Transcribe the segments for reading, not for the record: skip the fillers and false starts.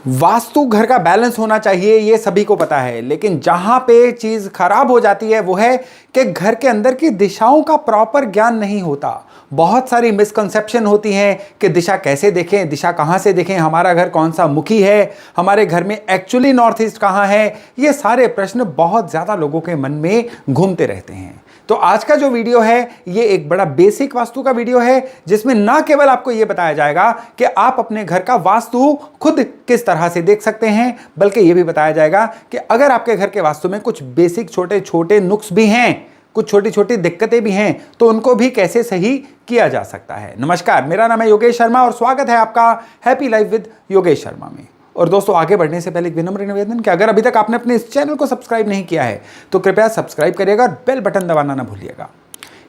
वास्तु घर का बैलेंस होना चाहिए, ये सभी को पता है, लेकिन जहां पे चीज खराब हो जाती है वो है कि घर के अंदर की दिशाओं का प्रॉपर ज्ञान नहीं होता। बहुत सारी मिसकंसेप्शन होती हैं कि दिशा कैसे देखें, दिशा कहां से देखें, हमारा घर कौन सा मुखी है, हमारे घर में एक्चुअली नॉर्थ ईस्ट कहां है। ये सारे प्रश्न बहुत ज्यादा लोगों के मन में घूमते रहते हैं। तो आज का जो वीडियो है ये एक बड़ा बेसिक वास्तु का वीडियो है, जिसमें ना केवल आपको यह बताया जाएगा कि आप अपने घर का वास्तु खुद किस तरह से देख सकते हैं, बल्कि यह भी बताया जाएगा कि अगर आपके घर के वास्तु में कुछ बेसिक छोटे छोटे नुक्स भी हैं, कुछ छोटी छोटी दिक्कतें भी हैं, तो उनको भी कैसे सही किया जा सकता है। नमस्कार, मेरा नाम है योगेश शर्मा और स्वागत है आपका happy life with Yogesh Sharma में। और दोस्तों, आगे बढ़ने से पहले एक विनम्र निवेदन कि अगर अभी तक आपने अपने इस चैनल को सब्सक्राइब नहीं किया है तो कृपया सब्सक्राइब करिएगा और बेल बटन दबाना ना भूलिएगा।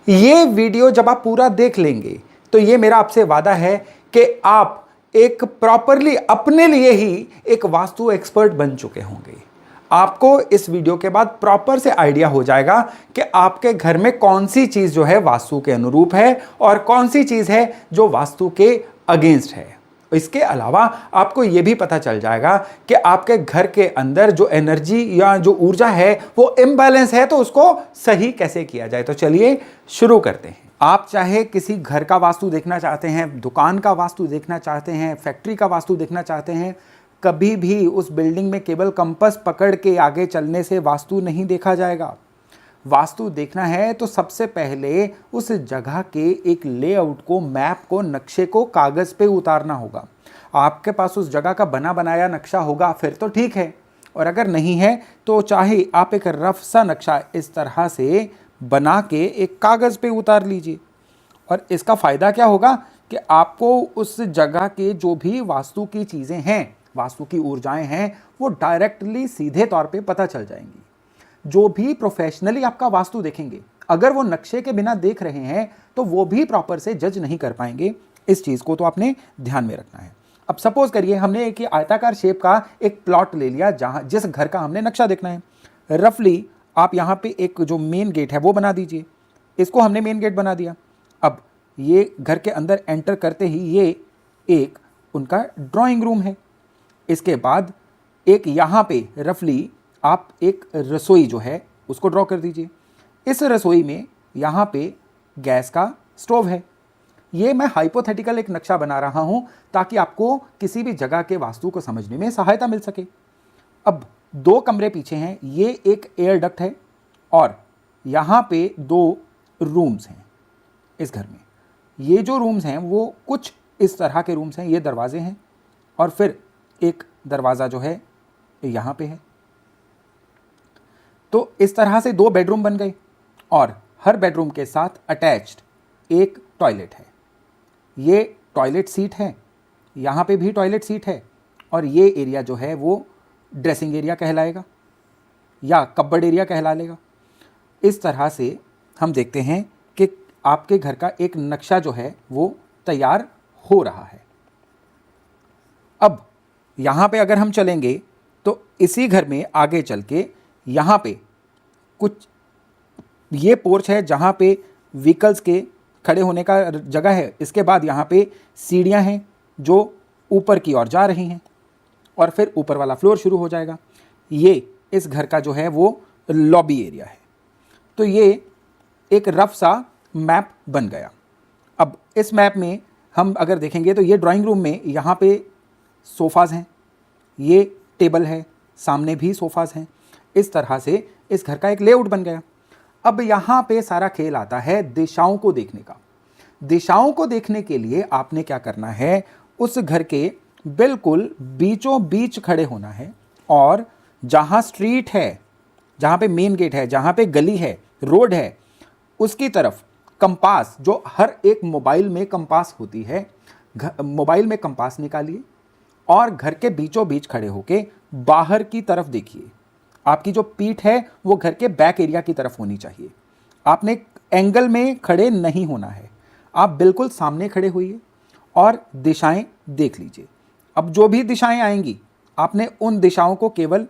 ये वीडियो जब आप पूरा देख लेंगे तो ये मेरा आपसे वादा है कि आप एक प्रॉपरली अपने लिए ही एक वास्तु एक्सपर्ट बन चुके होंगे। आपको इस वीडियो के बाद प्रॉपर से आइडिया हो जाएगा कि आपके घर में कौन सी चीज जो है वास्तु के अनुरूप है और कौन सी चीज है जो वास्तु के अगेंस्ट है। इसके अलावा आपको यह भी पता चल जाएगा कि आपके घर के अंदर जो एनर्जी या जो ऊर्जा है वो इम्बैलेंस है, तो उसको सही कैसे किया जाए। तो चलिए शुरू करते हैं। आप चाहे किसी घर का वास्तु देखना चाहते हैं, दुकान का वास्तु देखना चाहते हैं, फैक्ट्री का वास्तु देखना चाहते हैं, कभी भी उस बिल्डिंग में केवल कंपास पकड़ के आगे चलने से वास्तु नहीं देखा जाएगा। वास्तु देखना है तो सबसे पहले उस जगह के एक लेआउट को, मैप को, नक्शे को कागज पे उतारना होगा। आपके पास उस जगह का बना बनाया नक्शा होगा फिर तो ठीक है, और अगर नहीं है तो चाहे आप एक रफ सा नक्शा इस तरह से बना के एक कागज पे उतार लीजिए। और इसका फायदा क्या होगा कि आपको उस जगह के जो भी वास्तु की चीजें हैं, वास्तु की ऊर्जाएं हैं, वो डायरेक्टली सीधे तौर पे पता चल जाएंगी। जो भी प्रोफेशनली आपका वास्तु देखेंगे, अगर वो नक्शे के बिना देख रहे हैं तो वो भी प्रॉपर से जज नहीं कर पाएंगे। इस चीज को तो आपने ध्यान में रखना है। अब सपोज करिए हमने एक आयताकार शेप का एक प्लॉट ले लिया जहां जिस घर का हमने नक्शा देखना है। रफली आप यहां पे एक जो मेन गेट है वो बना दीजिए। इसको हमने मेन गेट बना दिया। अब ये घर के अंदर एंटर करते ही ये एक उनका ड्राइंग रूम है। इसके बाद एक यहां पे रफली आप एक रसोई जो है उसको ड्रॉ कर दीजिए। इस रसोई में यहाँ पे गैस का स्टोव है। ये मैं हाइपोथेटिकल एक नक्शा बना रहा हूँ ताकि आपको किसी भी जगह के वास्तु को समझने में सहायता मिल सके। अब दो कमरे पीछे हैं, ये एक एयर डक्ट है और यहाँ पे दो रूम्स हैं इस घर में। ये जो रूम्स हैं वो कुछ इस तरह के रूम्स हैं, ये दरवाजे हैं और फिर एक दरवाज़ा जो है यहाँ पे है। तो इस तरह से दो बेडरूम बन गए और हर बेडरूम के साथ अटैच्ड एक टॉयलेट है। ये टॉयलेट सीट है, यहाँ पे भी टॉयलेट सीट है और ये एरिया जो है वो ड्रेसिंग एरिया कहलाएगा या कपबोर्ड एरिया कहला लेगा। इस तरह से हम देखते हैं कि आपके घर का एक नक्शा जो है वो तैयार हो रहा है। अब यहाँ पे अगर हम चलेंगे तो इसी घर में आगे चल के यहाँ पे कुछ ये पोर्च है जहाँ पे व्हीकल्स के खड़े होने का जगह है। इसके बाद यहाँ पे सीढ़ियाँ हैं जो ऊपर की ओर जा रही हैं और फिर ऊपर वाला फ्लोर शुरू हो जाएगा। ये इस घर का जो है वो लॉबी एरिया है। तो ये एक रफ सा मैप बन गया। अब इस मैप में हम अगर देखेंगे तो ये ड्राइंग रूम में यहाँ पे सोफ़ाज़ हैं, ये टेबल है, सामने भी सोफ़ाज़ हैं। इस तरह से इस घर का एक लेआउट बन गया। अब यहाँ पे सारा खेल आता है दिशाओं को देखने का। दिशाओं को देखने के लिए आपने क्या करना है, उस घर के बिल्कुल बीचों बीच खड़े होना है और जहाँ स्ट्रीट है, जहाँ पे मेन गेट है, जहाँ पे गली है, रोड है, उसकी तरफ कंपास, जो हर एक मोबाइल में कंपास होती है, मोबाइल में कंपास निकालिए और घर के बीचों बीच खड़े होके बाहर की तरफ देखिए। आपकी जो पीठ है वो घर के बैक एरिया की तरफ होनी चाहिए। आपने एंगल में खड़े नहीं होना है, आप बिल्कुल सामने खड़े होइए और दिशाएं देख लीजिए। अब जो भी दिशाएं आएंगी आपने उन दिशाओं को केवल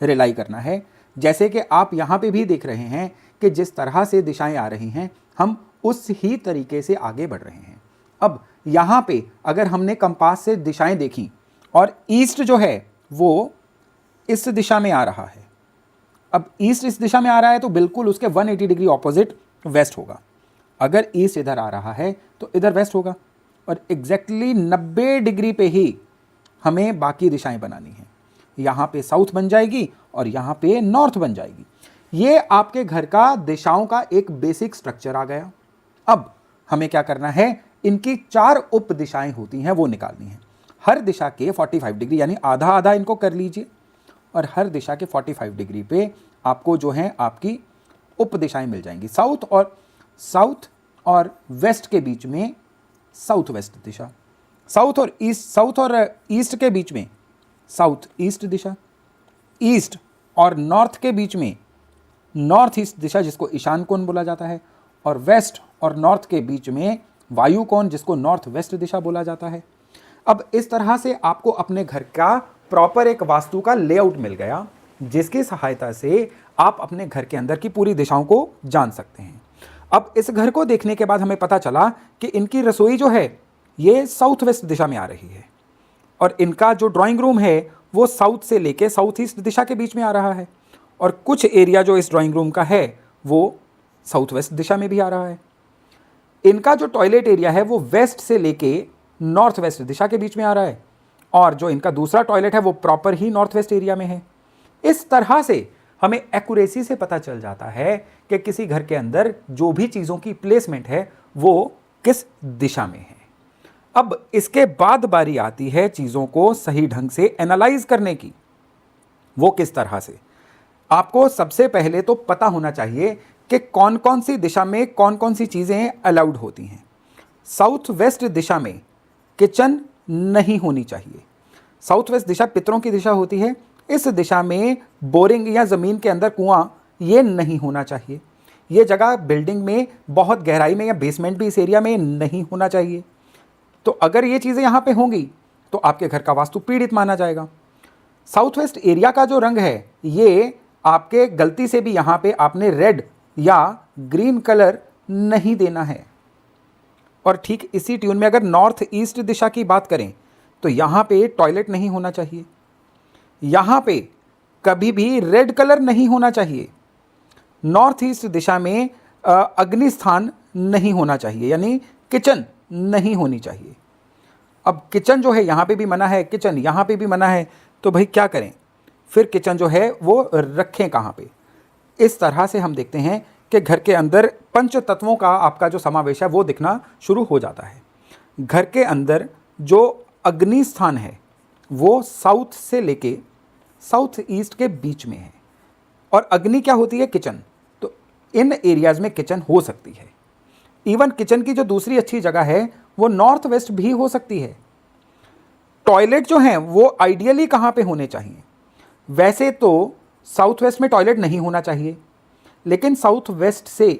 रिलाई करना है। जैसे कि आप यहाँ पे भी देख रहे हैं कि जिस तरह से दिशाएं आ रही हैं हम उस ही तरीके से आगे बढ़ रहे हैं। अब यहाँ पे अगर हमने कंपास से दिशाएं देखी और ईस्ट जो है वो इस दिशा में आ रहा है। अब ईस्ट इस दिशा में आ रहा है तो बिल्कुल उसके 180 डिग्री ऑपोजिट वेस्ट होगा। अगर ईस्ट इधर आ रहा है तो इधर वेस्ट होगा, और एग्जैक्टली 90 डिग्री पे ही हमें बाकी दिशाएं बनानी है। यहाँ पे साउथ बन जाएगी और यहाँ पे नॉर्थ बन जाएगी। ये आपके घर का दिशाओं का एक बेसिक स्ट्रक्चर आ गया। अब हमें क्या करना है, इनकी 4 उप दिशाएं होती हैं वो निकालनी है। हर दिशा के 45 डिग्री, यानी आधा आधा इनको कर लीजिए, और हर दिशा के 45 डिग्री पे आपको जो है आपकी उप दिशाएं मिल जाएंगी। साउथ और वेस्ट के बीच में साउथ वेस्ट दिशा, साउथ और ईस्ट के बीच में साउथ ईस्ट दिशा, ईस्ट और नॉर्थ के बीच में नॉर्थ ईस्ट दिशा जिसको ईशान कोण बोला जाता है, और वेस्ट और नॉर्थ के बीच में वायु कोण जिसको नॉर्थ वेस्ट दिशा बोला जाता है। अब इस तरह से आपको अपने घर का प्रॉपर एक वास्तु का लेआउट मिल गया, जिसकी सहायता से आप अपने घर के अंदर की पूरी दिशाओं को जान सकते हैं। अब इस घर को देखने के बाद हमें पता चला कि इनकी रसोई जो है ये साउथ वेस्ट दिशा में आ रही है, और इनका जो ड्राइंग रूम है वो साउथ से लेके साउथ ईस्ट दिशा के बीच में आ रहा है, और कुछ एरिया जो इस ड्राइंग रूम का है वो साउथ वेस्ट दिशा में भी आ रहा है। इनका जो टॉयलेट एरिया है वो वेस्ट से लेके नॉर्थ वेस्ट दिशा के बीच में आ रहा है, और जो इनका दूसरा टॉयलेट है वो प्रॉपर ही नॉर्थ वेस्ट एरिया में है। इस तरह से हमें एक्यूरेसी से पता चल जाता है कि किसी घर के अंदर जो भी चीज़ों की प्लेसमेंट है वो किस दिशा में है। अब इसके बाद बारी आती है चीज़ों को सही ढंग से एनालाइज करने की। वो किस तरह से, आपको सबसे पहले तो पता होना चाहिए कि कौन कौन सी दिशा में कौन कौन सी चीज़ें अलाउड होती हैं। साउथ वेस्ट दिशा में किचन नहीं होनी चाहिए। साउथ वेस्ट दिशा पितरों की दिशा होती है। इस दिशा में बोरिंग या ज़मीन के अंदर कुआं ये नहीं होना चाहिए। ये जगह बिल्डिंग में बहुत गहराई में या बेसमेंट भी इस एरिया में नहीं होना चाहिए। तो अगर ये चीज़ें यहाँ पे होंगी तो आपके घर का वास्तु पीड़ित माना जाएगा। साउथ वेस्ट एरिया का जो रंग है ये आपके गलती से भी यहाँ पे आपने रेड या ग्रीन कलर नहीं देना है। और ठीक इसी ट्यून में अगर नॉर्थ ईस्ट दिशा की बात करें तो यहाँ पे टॉयलेट नहीं होना चाहिए। यहाँ पे कभी भी रेड कलर नहीं होना चाहिए। नॉर्थ ईस्ट दिशा में अग्नि स्थान नहीं होना चाहिए, यानी किचन नहीं होनी चाहिए। अब किचन जो है यहाँ पे भी मना है, किचन यहाँ पे भी मना है, तो भाई क्या करें फिर, किचन जो है वो रखें कहाँ पे। इस तरह से हम देखते हैं कि घर के अंदर पंच तत्वों का आपका जो समावेश है वो दिखना शुरू हो जाता है। घर के अंदर जो अग्नि स्थान है वो साउथ से लेके साउथ ईस्ट के बीच में है, और अग्नि क्या होती है, किचन। तो इन एरियाज़ में किचन हो सकती है। इवन किचन की जो दूसरी अच्छी जगह है वो नॉर्थ वेस्ट भी हो सकती है। टॉयलेट जो हैं वो आइडियली कहाँ पे होने चाहिए, वैसे तो साउथ वेस्ट में टॉयलेट नहीं होना चाहिए, लेकिन साउथ वेस्ट से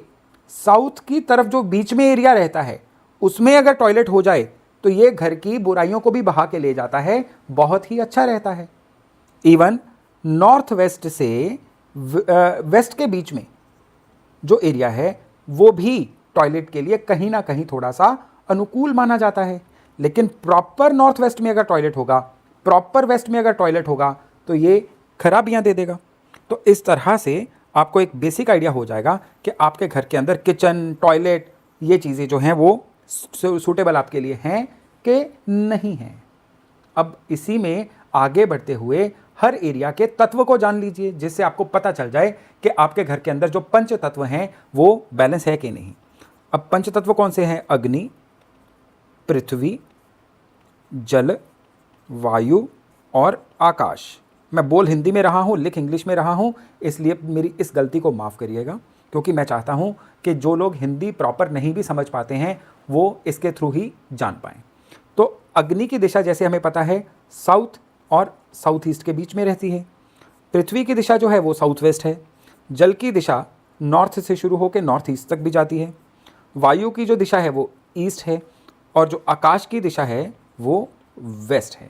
साउथ की तरफ जो बीच में एरिया रहता है उसमें अगर टॉयलेट हो जाए तो ये घर की बुराइयों को भी बहा के ले जाता है, बहुत ही अच्छा रहता है। इवन नॉर्थ वेस्ट से वेस्ट के बीच में जो एरिया है वो भी टॉयलेट के लिए कहीं ना कहीं थोड़ा सा अनुकूल माना जाता है। लेकिन प्रॉपर नॉर्थ वेस्ट में अगर टॉयलेट होगा, प्रॉपर वेस्ट में अगर टॉयलेट होगा तो ये खराबियां दे देगा। तो इस तरह से आपको एक बेसिक आइडिया हो जाएगा कि आपके घर के अंदर किचन, टॉयलेट, ये चीज़ें जो हैं वो सूटेबल आपके लिए हैं कि नहीं हैं। अब इसी में आगे बढ़ते हुए हर एरिया के तत्व को जान लीजिए, जिससे आपको पता चल जाए कि आपके घर के अंदर जो पंच तत्व हैं वो बैलेंस है कि नहीं। अब पंच तत्व कौन से हैं, अग्नि, पृथ्वी, जल, वायु और आकाश। मैं बोल हिंदी में रहा हूँ, लिख इंग्लिश में रहा हूँ, इसलिए मेरी इस गलती को माफ़ करिएगा, क्योंकि मैं चाहता हूँ कि जो लोग हिंदी प्रॉपर नहीं भी समझ पाते हैं वो इसके थ्रू ही जान पाएँ। तो अग्नि की दिशा जैसे हमें पता है साउथ और साउथ ईस्ट के बीच में रहती है। पृथ्वी की दिशा जो है वो साउथ वेस्ट है। जल की दिशा नॉर्थ से शुरू होकर नॉर्थ ईस्ट तक भी जाती है। वायु की जो दिशा है वो ईस्ट है, और जो आकाश की दिशा है वो वेस्ट है।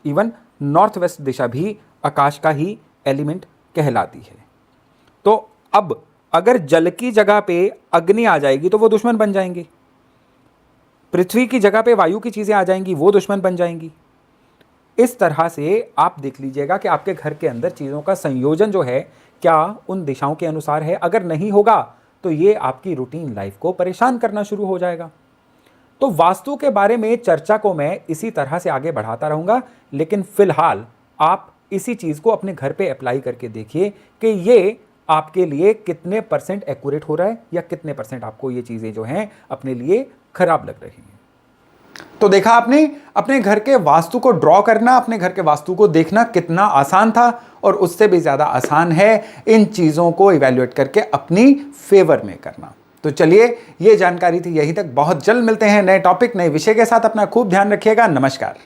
इवन नॉर्थ वेस्ट दिशा भी आकाश का ही एलिमेंट कहलाती है। तो अब अगर जल की जगह पे अग्नि आ जाएगी तो वो दुश्मन बन जाएंगे, पृथ्वी की जगह पे वायु की चीज़ें आ जाएंगी वो दुश्मन बन जाएंगी, इस तरह से आप देख लीजिएगा कि आपके घर के अंदर चीज़ों का संयोजन जो है क्या उन दिशाओं के अनुसार है। अगर नहीं होगा तो ये आपकी रूटीन लाइफ को परेशान करना शुरू हो जाएगा। तो वास्तु के बारे में चर्चा को मैं इसी तरह से आगे बढ़ाता रहूंगा, लेकिन फिलहाल आप इसी चीज को अपने घर पे अप्लाई करके देखिए कि ये आपके लिए कितने परसेंट एक्यूरेट हो रहा है या कितने परसेंट आपको ये चीजें जो हैं अपने लिए खराब लग रही हैं। तो देखा आपने, अपने घर के वास्तु को ड्रॉ करना, अपने घर के वास्तु को देखना कितना आसान था, और उससे भी ज्यादा आसान है इन चीजों को इवैल्यूएट करके अपनी फेवर में करना। तो चलिए, ये जानकारी थी यहीं तक। बहुत जल्द मिलते हैं नए टॉपिक, नए विषय के साथ। अपना खूब ध्यान रखिएगा। नमस्कार।